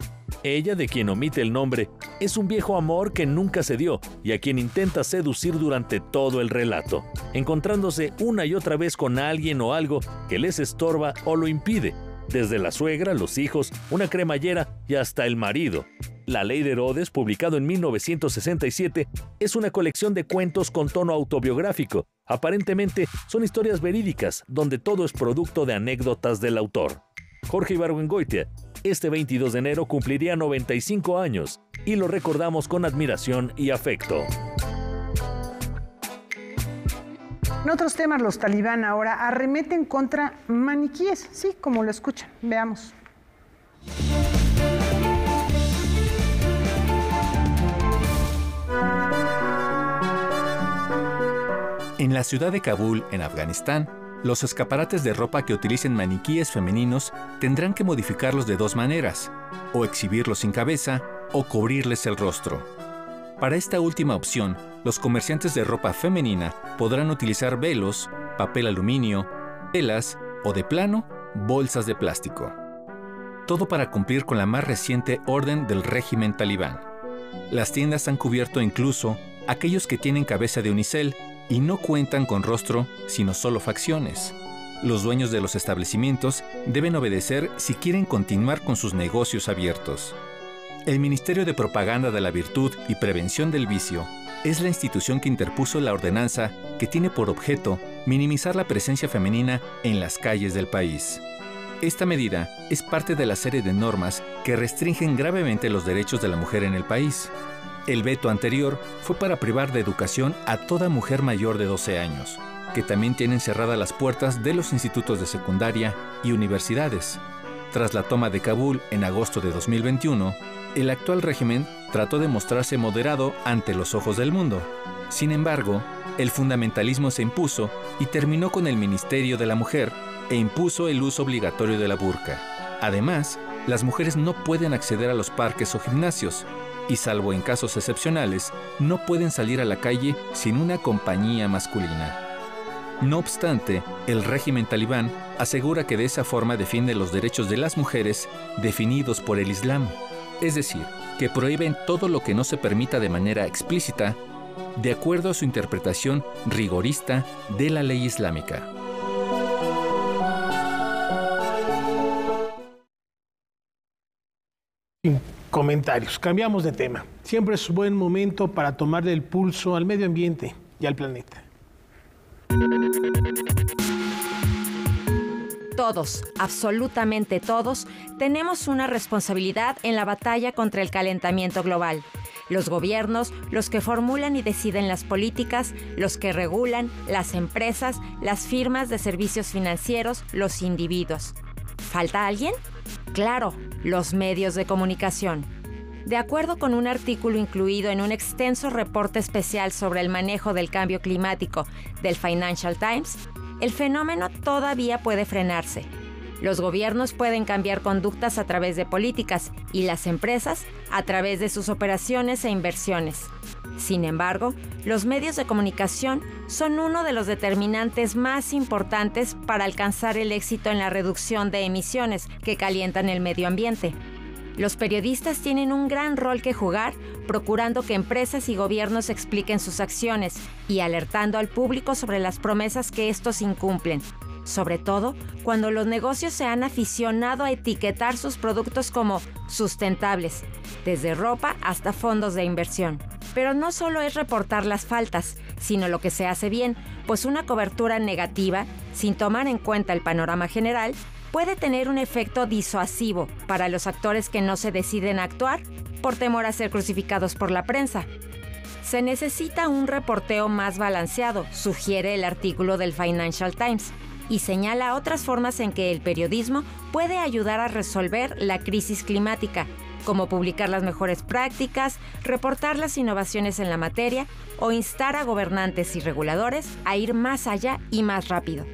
Ella, de quien omite el nombre, es un viejo amor que nunca se dio y a quien intenta seducir durante todo el relato, encontrándose una y otra vez con alguien o algo que les estorba o lo impide. Desde la suegra, los hijos, una cremallera y hasta el marido. La Ley de Herodes, publicado en 1967, es una colección de cuentos con tono autobiográfico. Aparentemente, son historias verídicas, donde todo es producto de anécdotas del autor. Jorge Ibargüengoitia, este 22 de enero cumpliría 95 años y lo recordamos con admiración y afecto. En otros temas, los talibán ahora arremeten contra maniquíes, sí, como lo escuchan. Veamos. En la ciudad de Kabul, en Afganistán, los escaparates de ropa que utilicen maniquíes femeninos tendrán que modificarlos de 2 maneras, o exhibirlos sin cabeza o cubrirles el rostro. Para esta última opción, los comerciantes de ropa femenina podrán utilizar velos, papel aluminio, telas o, de plano, bolsas de plástico. Todo para cumplir con la más reciente orden del régimen talibán. Las tiendas han cubierto incluso aquellos que tienen cabeza de unicel y no cuentan con rostro, sino solo facciones. Los dueños de los establecimientos deben obedecer si quieren continuar con sus negocios abiertos. El Ministerio de Propaganda de la Virtud y Prevención del Vicio es la institución que interpuso la ordenanza que tiene por objeto minimizar la presencia femenina en las calles del país. Esta medida es parte de la serie de normas que restringen gravemente los derechos de la mujer en el país. El veto anterior fue para privar de educación a toda mujer mayor de 12 años, que también tienen cerradas las puertas de los institutos de secundaria y universidades. Tras la toma de Kabul en agosto de 2021, el actual régimen trató de mostrarse moderado ante los ojos del mundo. Sin embargo, el fundamentalismo se impuso y terminó con el Ministerio de la Mujer e impuso el uso obligatorio de la burka. Además, las mujeres no pueden acceder a los parques o gimnasios y, salvo en casos excepcionales, no pueden salir a la calle sin una compañía masculina. No obstante, el régimen talibán asegura que de esa forma defiende los derechos de las mujeres definidos por el Islam. Es decir, que prohíben todo lo que no se permita de manera explícita de acuerdo a su interpretación rigorista de la ley islámica. Sin comentarios. Cambiamos de tema. Siempre es buen momento para tomarle el pulso al medio ambiente y al planeta. Todos, absolutamente todos, tenemos una responsabilidad en la batalla contra el calentamiento global. Los gobiernos, los que formulan y deciden las políticas, los que regulan, las empresas, las firmas de servicios financieros, los individuos. ¿Falta alguien? Claro, los medios de comunicación. De acuerdo con un artículo incluido en un extenso reporte especial sobre el manejo del cambio climático del Financial Times, el fenómeno todavía puede frenarse. Los gobiernos pueden cambiar conductas a través de políticas y las empresas a través de sus operaciones e inversiones. Sin embargo, los medios de comunicación son uno de los determinantes más importantes para alcanzar el éxito en la reducción de emisiones que calientan el medio ambiente. Los periodistas tienen un gran rol que jugar, procurando que empresas y gobiernos expliquen sus acciones y alertando al público sobre las promesas que estos incumplen. Sobre todo, cuando los negocios se han aficionado a etiquetar sus productos como sustentables, desde ropa hasta fondos de inversión. Pero no solo es reportar las faltas, sino lo que se hace bien, pues una cobertura negativa, sin tomar en cuenta el panorama general, puede tener un efecto disuasivo para los actores que no se deciden a actuar por temor a ser crucificados por la prensa. Se necesita un reporteo más balanceado, sugiere el artículo del Financial Times, y señala otras formas en que el periodismo puede ayudar a resolver la crisis climática, como publicar las mejores prácticas, reportar las innovaciones en la materia o instar a gobernantes y reguladores a ir más allá y más rápido.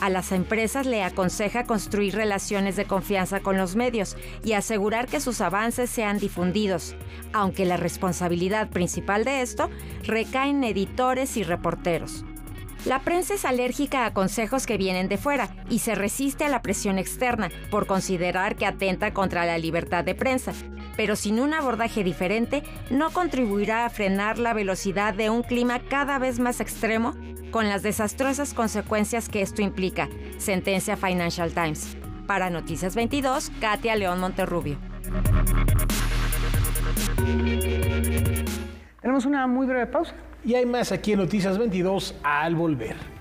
A las empresas le aconseja construir relaciones de confianza con los medios y asegurar que sus avances sean difundidos, aunque la responsabilidad principal de esto recae en editores y reporteros. La prensa es alérgica a consejos que vienen de fuera y se resiste a la presión externa por considerar que atenta contra la libertad de prensa, pero sin un abordaje diferente no contribuirá a frenar la velocidad de un clima cada vez más extremo con las desastrosas consecuencias que esto implica, sentencia Financial Times. Para Noticias 22, Katia León Monterrubio. Tenemos una muy breve pausa. Y hay más aquí en Noticias 22 al volver.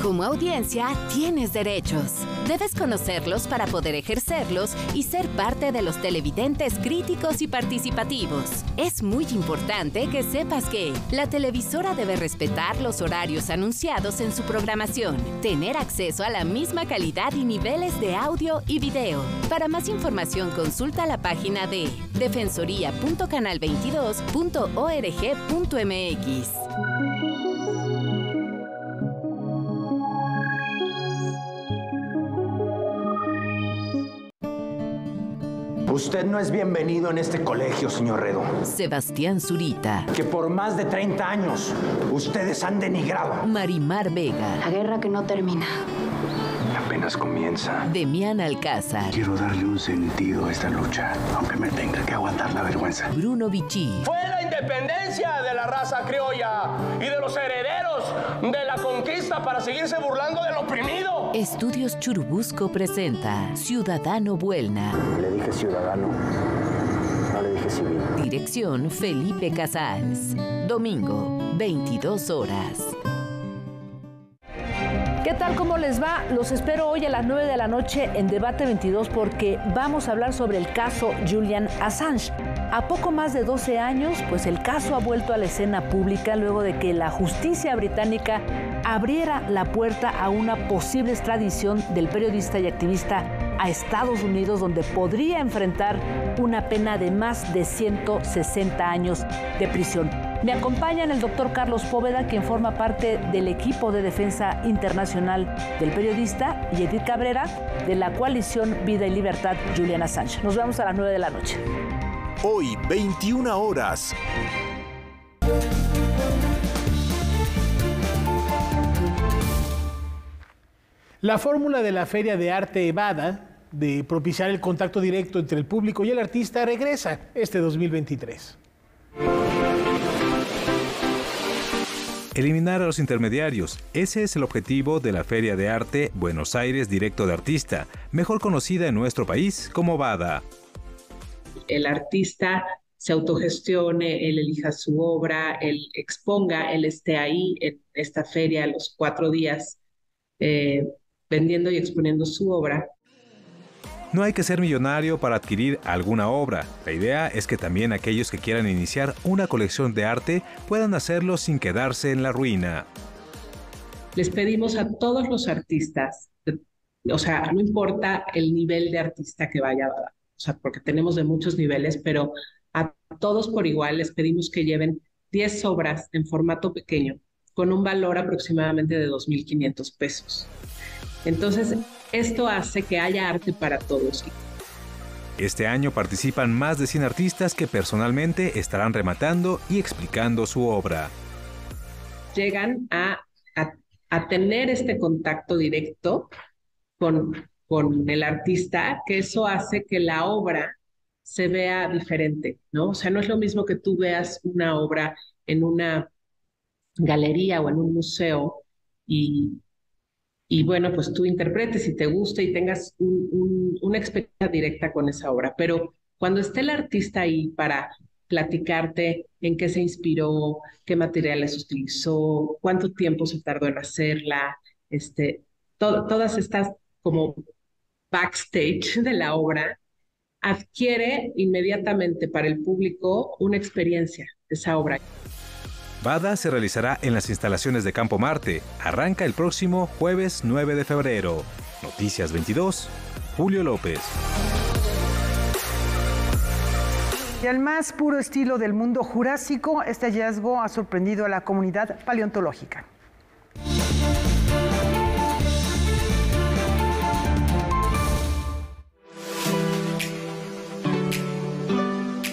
Como audiencia, tienes derechos. Debes conocerlos para poder ejercerlos y ser parte de los televidentes críticos y participativos. Es muy importante que sepas que la televisora debe respetar los horarios anunciados en su programación, tener acceso a la misma calidad y niveles de audio y video. Para más información, consulta la página de defensoría.canal22.org.mx. Usted no es bienvenido en este colegio, señor Redo. Sebastián Zurita. Que por más de 30 años ustedes han denigrado. Marimar Vega. La guerra que no termina. Apenas comienza. Demián Alcázar. Quiero darle un sentido a esta lucha, aunque me tenga que aguantar la vergüenza. Bruno Vichy. Fue la independencia de la raza criolla y de los herederos de la conquista para seguirse burlando del oprimido. Estudios Churubusco presenta Ciudadano Buelna. Le dije ciudadano, no le dije civil. Dirección Felipe Casals. Domingo, 22 horas. ¿Qué tal? ¿Cómo les va? Los espero hoy a las 9 de la noche en Debate 22 porque vamos a hablar sobre el caso Julian Assange. A poco más de 12 años, pues el caso ha vuelto a la escena pública luego de que la justicia británica abriera la puerta a una posible extradición del periodista y activista a Estados Unidos, donde podría enfrentar una pena de más de 160 años de prisión. Me acompañan el doctor Carlos Póveda, quien forma parte del equipo de defensa internacional del periodista, y Edith Cabrera, de la coalición Vida y Libertad Julian Assange. Nos vemos a las 9 de la noche. Hoy, 21 horas. La fórmula de la Feria de Arte Bada, de propiciar el contacto directo entre el público y el artista, regresa este 2023. Eliminar a los intermediarios. Ese es el objetivo de la Feria de Arte Buenos Aires Directo de Artista, mejor conocida en nuestro país como BADA. El artista se autogestione, él elija su obra, él exponga, él esté ahí en esta feria los 4 días vendiendo y exponiendo su obra. No hay que ser millonario para adquirir alguna obra. La idea es que también aquellos que quieran iniciar una colección de arte puedan hacerlo sin quedarse en la ruina. Les pedimos a todos los artistas, o sea, no importa el nivel de artista que vaya, o sea, porque tenemos de muchos niveles, pero a todos por igual les pedimos que lleven 10 obras en formato pequeño, con un valor aproximadamente de 2,500 pesos. Entonces, esto hace que haya arte para todos. Este año participan más de 100 artistas que personalmente estarán rematando y explicando su obra. Llegan a tener este contacto directo con el artista, que eso hace que la obra se vea diferente, ¿no? O sea, no es lo mismo que tú veas una obra en una galería o en un museo y bueno, pues tú interpretes y te guste y tengas una experiencia directa con esa obra. Pero cuando esté el artista ahí para platicarte en qué se inspiró, qué materiales utilizó, cuánto tiempo se tardó en hacerla, todas estas como backstage de la obra, adquiere inmediatamente para el público una experiencia de esa obra. BADA se realizará en las instalaciones de Campo Marte. Arranca el próximo jueves 9 de febrero. Noticias 22, Julio López. Y al más puro estilo del mundo jurásico, este hallazgo ha sorprendido a la comunidad paleontológica.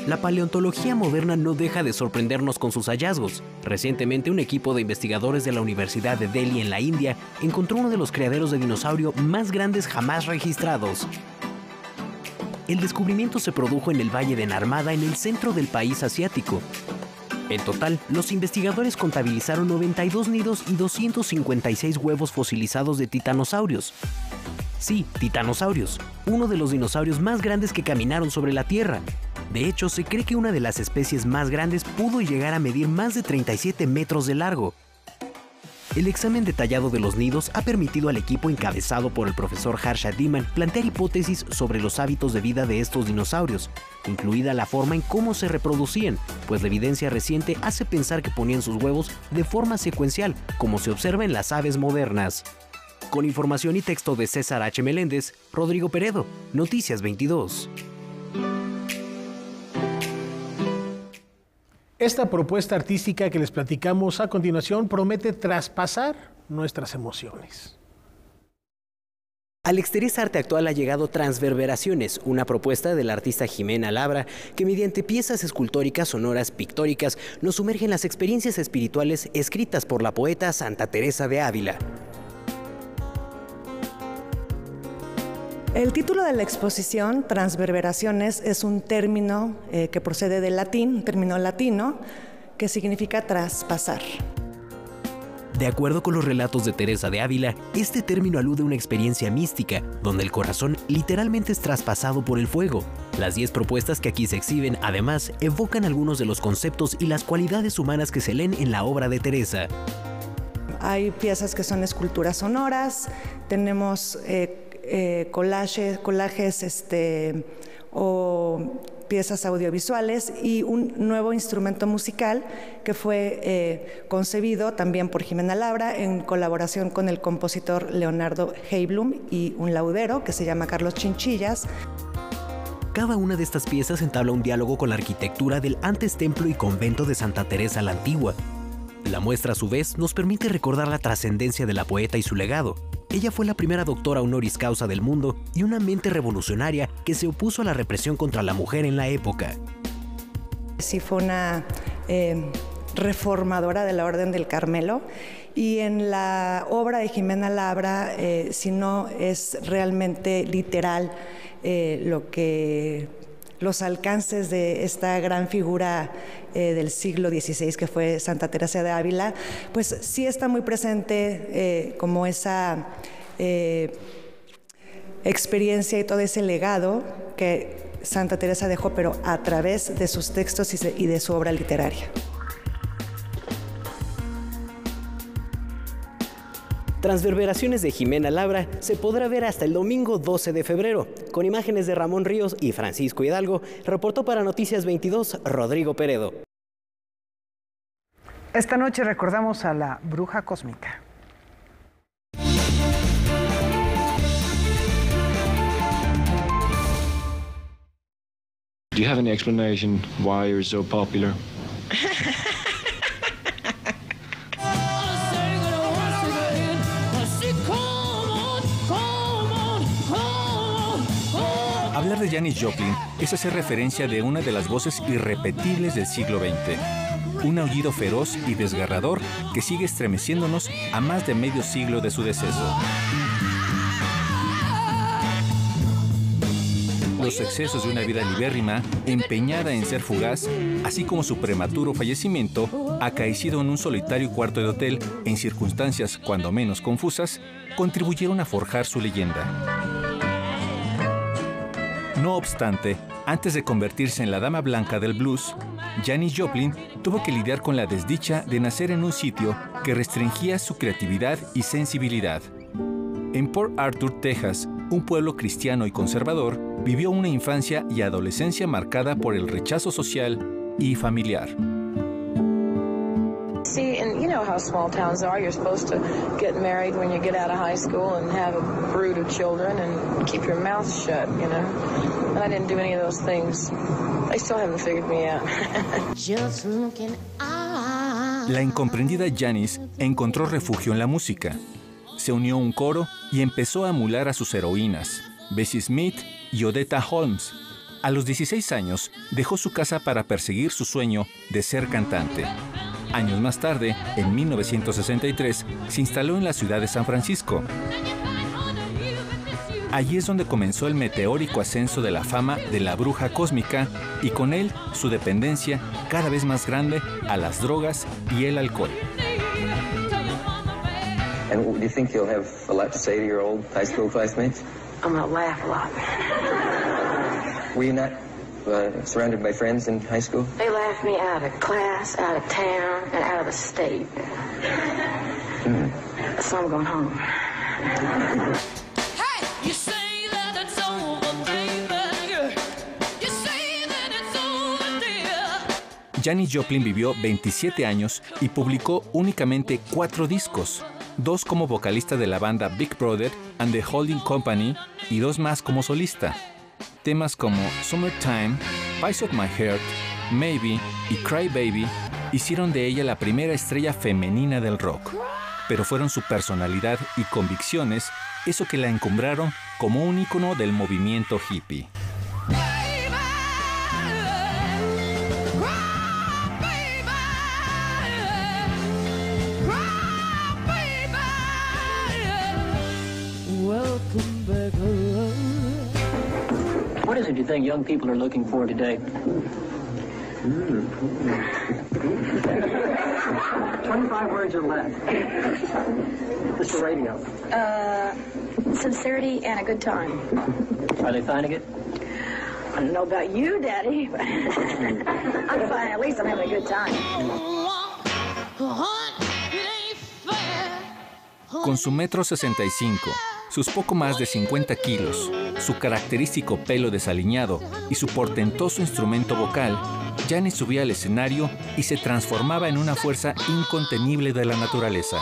La paleontología moderna no deja de sorprendernos con sus hallazgos. Recientemente, un equipo de investigadores de la Universidad de Delhi en la India encontró uno de los criaderos de dinosaurio más grandes jamás registrados. El descubrimiento se produjo en el Valle de Narmada, en el centro del país asiático. En total, los investigadores contabilizaron 92 nidos y 256 huevos fosilizados de titanosaurios. Sí, titanosaurios, uno de los dinosaurios más grandes que caminaron sobre la Tierra. De hecho, se cree que una de las especies más grandes pudo llegar a medir más de 37 metros de largo. El examen detallado de los nidos ha permitido al equipo encabezado por el profesor Harsha Dhiman plantear hipótesis sobre los hábitos de vida de estos dinosaurios, incluida la forma en cómo se reproducían, pues la evidencia reciente hace pensar que ponían sus huevos de forma secuencial, como se observa en las aves modernas. Con información y texto de César H. Meléndez, Rodrigo Peredo, Noticias 22. Esta propuesta artística que les platicamos a continuación promete traspasar nuestras emociones. Al Exterés Arte Actual ha llegado Transverberaciones, una propuesta del artista Jimena Labra, que mediante piezas escultóricas, sonoras, pictóricas, nos sumerge en las experiencias espirituales escritas por la poeta Santa Teresa de Ávila. El título de la exposición, Transverberaciones, es un término que procede del latín, un término latino, que significa traspasar. De acuerdo con los relatos de Teresa de Ávila, este término alude a una experiencia mística, donde el corazón literalmente es traspasado por el fuego. Las 10 propuestas que aquí se exhiben, además, evocan algunos de los conceptos y las cualidades humanas que se leen en la obra de Teresa. Hay piezas que son esculturas sonoras, tenemos collages o piezas audiovisuales y un nuevo instrumento musical que fue concebido también por Jimena Labra en colaboración con el compositor Leonardo Heiblum y un laudero que se llama Carlos Chinchillas. Cada una de estas piezas entabla un diálogo con la arquitectura del antes templo y convento de Santa Teresa la Antigua. La muestra, a su vez, nos permite recordar la trascendencia de la poeta y su legado. Ella fue la primera doctora honoris causa del mundo y una mente revolucionaria que se opuso a la represión contra la mujer en la época. Sí, fue una reformadora de la Orden del Carmelo Y en la obra de Jimena Labra, si no es realmente literal los alcances de esta gran figura del siglo XVI que fue Santa Teresa de Ávila, pues sí está muy presente como esa experiencia y todo ese legado que Santa Teresa dejó, pero a través de sus textos y de su obra literaria. Transverberaciones de Jimena Labra se podrá ver hasta el domingo 12 de febrero. Con imágenes de Ramón Ríos y Francisco Hidalgo, reportó para Noticias 22 Rodrigo Peredo. Esta noche recordamos a la bruja cósmica. Do you have any explanation why you're so popular? Hablar de Janis Joplin es hacer referencia de una de las voces irrepetibles del siglo XX. Un aullido feroz y desgarrador que sigue estremeciéndonos a más de medio siglo de su deceso. Los excesos de una vida libérrima, empeñada en ser fugaz, así como su prematuro fallecimiento, acaecido en un solitario cuarto de hotel en circunstancias cuando menos confusas, contribuyeron a forjar su leyenda. No obstante, antes de convertirse en la dama blanca del blues, Janis Joplin tuvo que lidiar con la desdicha de nacer en un sitio que restringía su creatividad y sensibilidad. En Port Arthur, Texas, un pueblo cristiano y conservador, vivió una infancia y adolescencia marcada por el rechazo social y familiar. See, and you know how small towns are. You're supposed to get married when you get out of high school and have a brood of children and keep your mouth shut, you know. And I didn't do any of those things. They still haven't figured me out. Just looking out. La incomprendida Janis encontró refugio en la música. Se unió a un coro y empezó a emular a sus heroínas, Bessie Smith y Odetta Holmes. A los 16 años, dejó su casa para perseguir su sueño de ser cantante. Años más tarde, en 1963, se instaló en la ciudad de San Francisco. Allí es donde comenzó el meteórico ascenso de la fama de la bruja cósmica y con él su dependencia cada vez más grande a las drogas y el alcohol. And do you think you'll have a lot to say to your old high school classmates? I'm gonna laugh a lot. Were you not surrounded by friends in high school? They laughed me out of class, out of town, and out of the state. So I'm going home. Hey, you say that it's over, baby. You say that it's over, dear. Janis Joplin vivió 27 años y publicó únicamente 4 discos, 2 como vocalista de la banda Big Brother and the Holding Company y 2 más como solista. Temas como Summertime, Piece of My Heart, Maybe y Cry Baby hicieron de ella la primera estrella femenina del rock. Pero fueron su personalidad y convicciones eso que la encumbraron como un ícono del movimiento hippie. What is it you think young people are looking for today? 25 words or less. Just the radio. Sincerity and a good time. Are they finding it? I don't know about you, Daddy, but I'm fine. At least I'm having a good time. Con su 1,65 m, sus poco más de 50 kilos, su característico pelo desaliñado y su portentoso instrumento vocal, Janis subía al escenario y se transformaba en una fuerza incontenible de la naturaleza.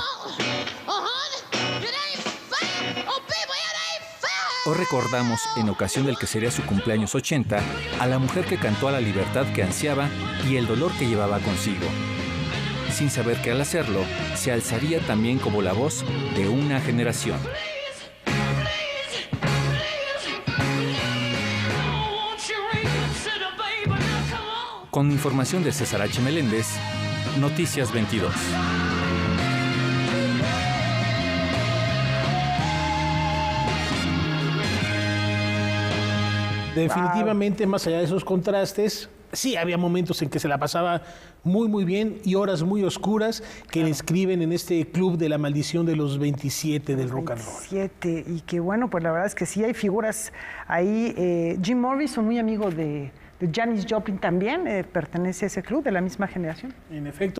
Hoy recordamos, en ocasión del que sería su cumpleaños 80, a la mujer que cantó a la libertad que ansiaba y el dolor que llevaba consigo, sin saber que al hacerlo se alzaría también como la voz de una generación. Con información de César H. Meléndez, Noticias 22. Definitivamente, más allá de esos contrastes, sí había momentos en que se la pasaba muy, muy bien y horas muy oscuras que le escriben en este club de la maldición de los 27 del rock and roll. 27, y que bueno, pues la verdad es que sí hay figuras ahí. Jim Morrison, muy amigo de Janis Joplin también, pertenece a ese club de la misma generación. En efecto.